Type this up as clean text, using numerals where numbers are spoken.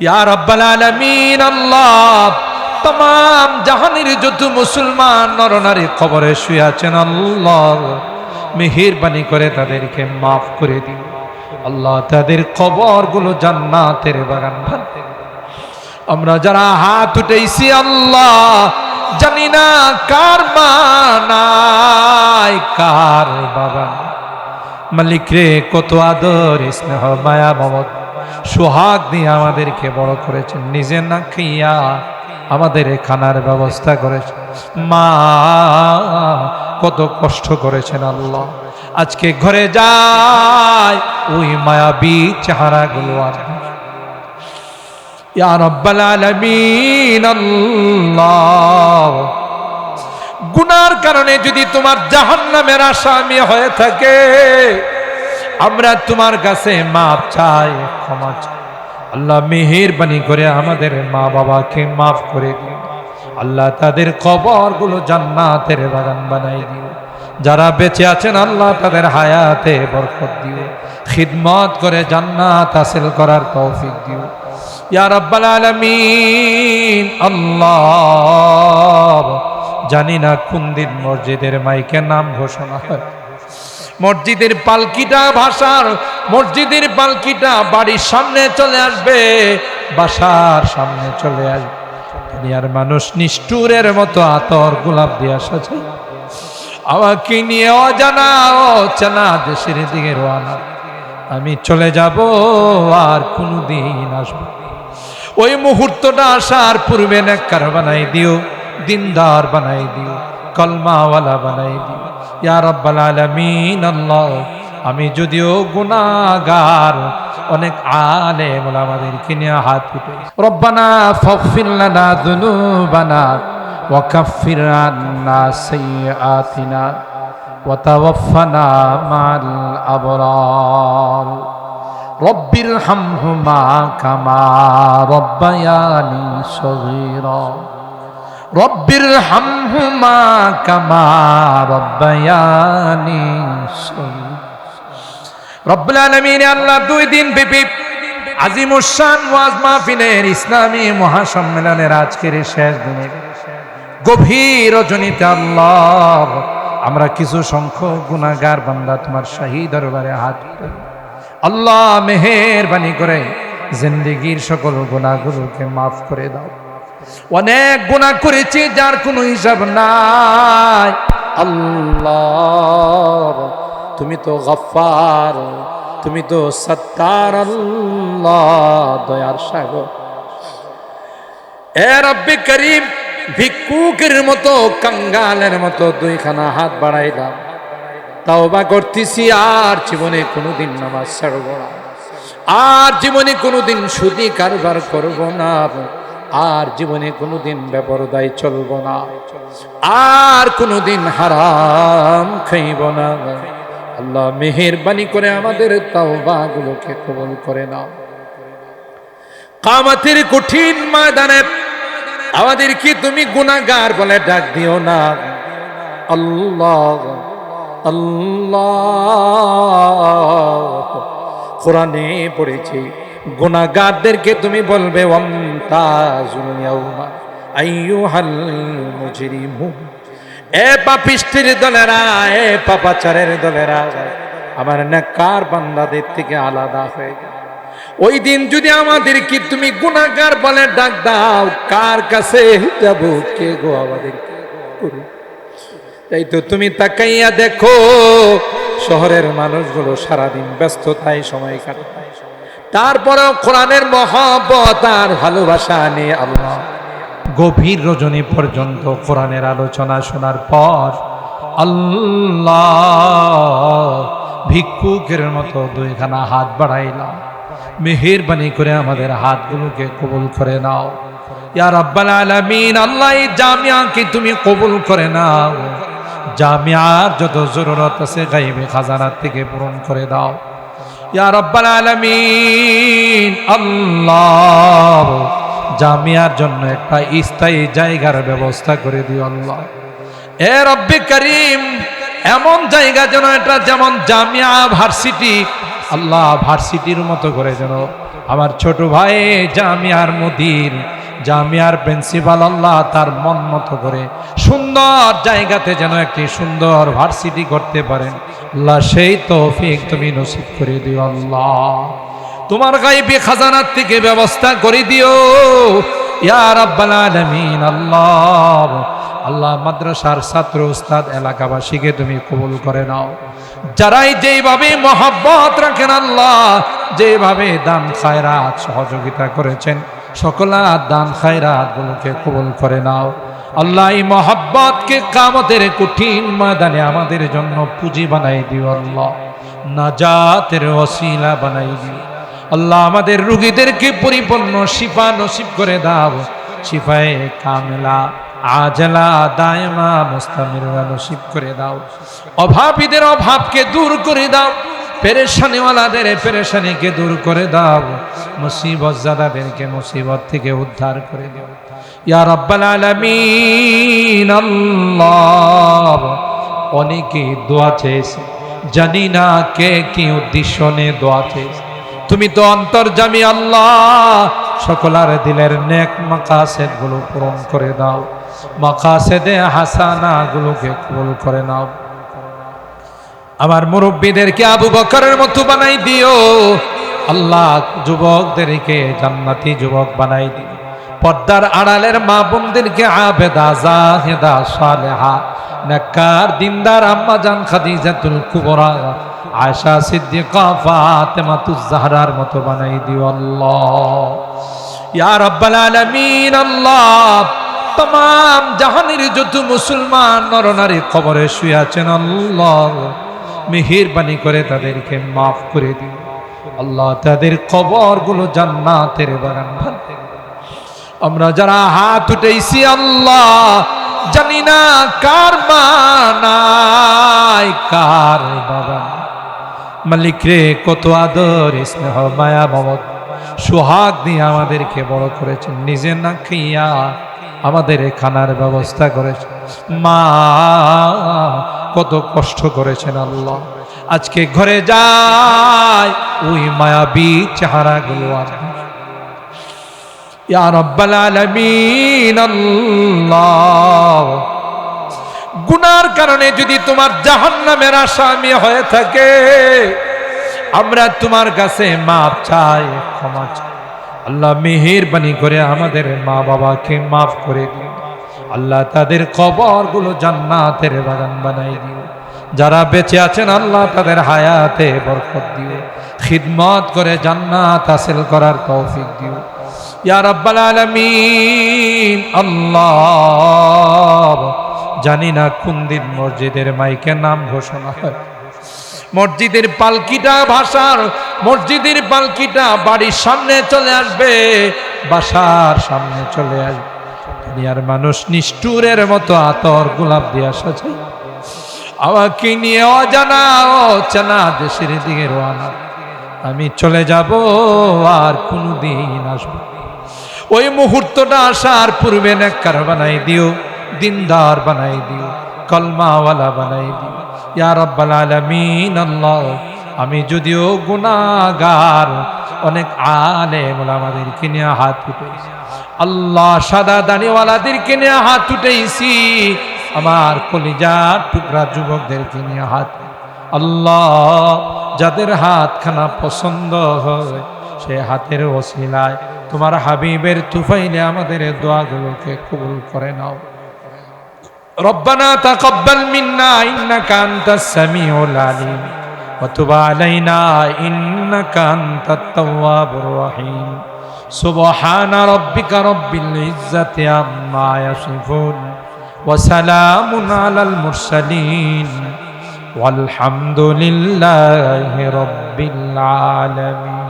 ইয়া রাব্বাল আলামিন আল্লাহ, तमाम জাহানের যত মুসলমান নরনারী কবরে শুয়ে আছেন আল্লাহ, মেহেরবানি করে তাদেরকে মাফ করে দিন আল্লাহ, তাদের কবরগুলো জান্নাতের বাগান বানাতে দিন। আমরা যারা হাত উঠাইছি আল্লাহ, জানি না কার মা নাই কার বাবা নাই। মালিক রে, কত আদর স্নেহ মায়া মমতা সোহাগ দিয়ে আমাদেরকে বড় করেছেন, নিজে না খাইয়া আমাদের খানার ব্যবস্থা করেছেন। মা কত কষ্ট করেছেন আল্লাহ, আজকে ঘরে যায় ওই মায়াবী চেহারাগুলো আর ইয়া রাব্বাল আলামিন আল্লাহ, গুনার কারণে যদি তোমার জাহান্নামের আসামি হয়ে থাকে, আমরা তোমার কাছে মাফ চাই, ক্ষমা চাই আল্লাহ। মেহেরবানি করে আমাদের মা বাবাকে মাফ করে দিও আল্লাহ, তাদের কবরগুলো জান্নাতের বাগান বানাই দিও। যারা বেঁচে আছেন আল্লাহ, তাদের হায়াতে বরকত দিও, খিদমত করে জান্নাত হাসিল করার তৌফিক দিও ইয়া রাব্বাল আলামিন আল্লাহ। জানি না কোন দিন মসজিদের মাইকে নাম ঘোষণা হয়, মসজিদের পালকিটা ভাষার, মসজিদের পালকিটা বাড়ির সামনে চলে আসবে, বাসার সামনে চলে আসবে। দুনিয়ার মানুষ নিষ্ঠুরের মতো আতর গোলাপ দিয়া সাজাই আমাকে নিয়ে অজানা অচেনা দেশের দিকে রওনা। আমি চলে যাব আর কোনদিন আসবো, ওই মুহূর্তটা আসার পূর্বে নেককার বানাই দিও, দিনদার বানাই দিও, কলমাওয়ালা বানাই দিও ইয়া রাব্বাল আলামিন আল্লাহ। আমি যদিও গুনাহগার, অনেক আলেম ওলামাদেরকে নিয়ে হাত উঠে রব্বানা ফাগফির লানা যুনুবানা ওয়া কাফফির আন্না সাইয়্যাতিনা ওয়া তাওয়াফফানা মা'আল আবরার রব্বির হামহুমা কামা রব্বায়ানি সগীরা রব্বির হামহুমা কামা রব্বায়ানি সগীরা। রব্বুল আলামিন আল্লাহ, 2 দিন ব্যাপী আজিমুশ-শান ওয়াজ মাহফিলের ইসলামী মহাসম্মেলনের আজকের শেষ দিনে গভীর রজনীতে আল্লাহ, আমরা কিছু সংখ্যক গুনাহগার বান্দা তোমার শাহী দরবারে হাত উঠাই আল্লাহ, মেহেরবানি করে জিন্দেগীর সকল গুনাহগুলোকে মাফ করে দাও। অনেক গুনাহ করেছি যার কোনো হিসাব নাই আল্লাহ, তুমি তো গফফার, তুমি তো সত্তার আল্লাহ, দয়ার সাগর। এ রব্বে করিম, ভিক্ষুকের মতো কাঙ্গালের মতো 2খানা হাত বাড়াইলাম, তাওবা করতেছি আর জীবনে কোনোদিন নামাজ ছাড়ব না, আর জীবনে কোনোদিন সুদি কারবার করব না, আর জীবনে কোনোদিন বেপরদায় চলব না, আর কোনোদিন হারাম খাইব না। আল্লাহ মেহেরবানি করে আমাদের তাওবাগুলোকে কবুল করে নাও। কিয়ামতের কঠিন ময়দানে আমাদেরকে তুমি গুনাহগার বলে ডাক দিও না আল্লাহ। আল্লাহ, কোরআনে পড়েছি গুনাহগারদেরকে তুমি বলবে ওয়ামতাজুল ইয়াউমা আইয়ুহাল মুজরিমুন। এ পাপিষ্ঠির দলেরা, এ পাপাচারের দলেরা, আমার নেককার বান্দাদের থেকে আলাদা হয়ে যাও। ওই দিন যদি আমাদেরকে তুমি গুনাহগার বলে ডাক দাও, কার কাছে যাব, কে গো আমাদেরকে করু? তাই তো তুমি তাকাইয়া দেখো, শহরের মানুষগুলো সারাদিন ব্যস্ততায় সময় কাটায়, তারপরেও কোরআনের মহব্বত আর ভালোবাসা নিয়ে আল্লাহ গভীর রজনী পর্যন্ত কোরআনের আলোচনা শোনার পর আল্লাহ ভিক্ষুকের মতো 2খানা হাত বাড়াইলাম। মেহেরবানি করে আমাদের হাতগুলোকে কবুল করে নাও ইয়া রাব্বাল আলামিন আল্লাহ। এই জামিয়াকে তুমি কবুল করে নাও, জামিয়ার যত জরুরত আছে গায়বে খাজানা থেকে পূরণ করে দাও ইয়া রাব্বাল আলামিন আল্লাহ। জামিয়ার জন্য একটা স্থায়ী জায়গার ব্যবস্থা করে দিও আল্লাহ। এ রব্বে করিম, এমন জায়গা যেন এটা, যেমন জামিয়া ভার্সিটি আল্লাহ, ভার্সিটির মতো করে যেন আমার ছোট ভাই জামিয়ার মুদির, জামিয়ার প্রিন্সিপাল, আল্লাহ তার মন মতো করে সুন্দর জায়গাতে যেন একটি সুন্দর ভার্সিটি করতে পারেন, আল্লাহ সেই তৌফিক তুমি নসিব করে দিও। আল্লাহ তোমার গায়বী খাজানার থেকে ব্যবস্থা করে দিও ইয়া রাব্বাল আলামিন। আল্লাহ আল্লাহ মাদ্রাসার ছাত্র উস্তাদ এলাকাবাসীকে তুমি কবুল করে নাও, যারাই যেইভাবে মহব্বত রাখেন, আল্লাহ যেভাবে দান খায়রাত সহযোগিতা করেছেন, সকলা দান খায়রাত গুলোকে কবুল করে নাও। আল্লাহ এই মহব্বতকে কিয়ামতের কঠিন ময়দানে আমাদের জন্য পুঁজি বানাই দিও, আল্লাহ নাজাতের ওসিলা বানাই দিও। আল্লাহ আমাদের রোগীদেরকে পরিপূর্ণ শিফা নসিব করে দাও, শিফায়ে কামেলা আজলা দায়মা মুস্তামিরা নসিব করে দাও। অভাবীদের অভাবকে দূর করে দাও, পেরেশানিওয়ালাদের পেরেশানিকে দূর করে দাও, মুসিবত জাদাদেরকে মুসিবত থেকে উদ্ধার করে দাও ইয়া রাব্বাল আলামিন। আল্লাহ অনেকে দোয়া চেয়েছে, জানি না কে কি উদ্দেশ্য নিয়ে দোয়া চেয়েছে, তুমি তো অন্তর্যামী আল্লাহ, সকলের দিলের নেক মাকাসেদ গুলো পূরণ করে দাও, মাকাসেদে হাসানা গুলোকে কবুল করে নাও। আমার মুরব্বীদেরকে আবু বকরের মতো বানাই দিও আল্লাহ, যুবকদেরকে জান্নাতি যুবক বানাই দিও, পর্দার আড়ালের মা বোনদেরকে আবেদা জাহেদা সালেহা নেককার দিনদার আম্মা জান খাদিজাতুল কুবরা আয়েশা সিদ্দিকা ফাতেমাতুজ জাহরার মতো বানাই দিও আল্লাহ ইয়া রাব্বাল আলামিন। আল্লাহ तमाम জাহানের যত মুসলমান নরনারী কবরে শুয়ে আছেন, আল্লাহ মেহেরবানি করে তাদেরকে মাফ করে দিও আল্লাহ, তাদের কবরগুলো জান্নাতের বাগান বানাতে। আমরা যারা হাত উঠাইছি আল্লাহ, জানি না কার মা নাই কার বাবা, মালিক রে কত আদর স্নেহ মায়া মমত সোহাগ দিয়ে আমাদেরকে বড় করেছেন, নিজে না খাইয়া আমাদের খানার ব্যবস্থা করেছেন, মা কত কষ্ট করেছেন আল্লাহ, আজকে ঘরে যায় ওই মায়াবী চেহারাগুলো আর ইয়া রাব্বাল আলামিন। আল্লাহ গুনার কারণে যদি তোমার জাহান্নামের আসামি হয়ে থাকে, আমরা তোমার কাছে মাপ চাই, ক্ষমা চাই আল্লাহ, মেহেরবানি করে আমাদের মা বাবাকে মাফ করে দিও আল্লাহ, তাদের কবরগুলো জান্নাতের বাগান বানাই দিও। যারা বেঁচে আছেন আল্লাহ তাদের হায়াতে বরকত দিও, খিদমত করে জান্নাত হাসিল করার তৌফিক দিও ইয়া রাব্বাল আলামিন। আল্লাহ জানি না কোন দিন মসজিদের মাইকে নাম ঘোষণা হয়, মসজিদের পালকিটা ভাষার, মসজিদের পালকিটা বাড়ির সামনে চলে আসবে, বাসার সামনে চলে আসবে, দুনিয়ার মানুষ নিষ্ঠুরের মতো আতর গোলাপ দিয়া সাজাই আমাকে নিয়ে অজানা অচেনা দেশের দিকে রওনা, আমি চলে যাব আর কোনদিন আসবো। ওই মুহূর্তটা আসার পূর্বে নেককার বানাই দিও, দিনদার বানাই দিও, কলমাওয়ালা বানাই দিও ইয়া রাব্বাল আলামিন। আল্লাহ আমি যদিও গুনাহগার, অনেক আলেম ওলামাদেরকে নিয়ে হাত উঠেছি আল্লাহ, সাদা দাড়িওয়ালাদেরকে নিয়ে হাত উঠেছি, আমার কলিজার টুকরা যুবকদেরকে নিয়ে হাত, আল্লাহ যাদের হাতখানা পছন্দ হয় সে হাতের ওসিলায় তোমার হাবিবের তুফাইলে আমাদের দোয়াগুলোকে কবুল করে নাও। রব্বানা তাকাব্বাল মিন্না ইন্নাকা আনতাস সামিউল আলিম ওয়া তুব আলাইনা ইন্নাকা আনতাত তাওয়াবুর রহিম। সুবহানা রাব্বিকা রাব্বিল ইজ্জাতি আম্মা ইয়াসিফুন ওয়া সালামুন আলাল মুরসালিন ওয়ালহামদুলিল্লাহি রাব্বিল আলামিন।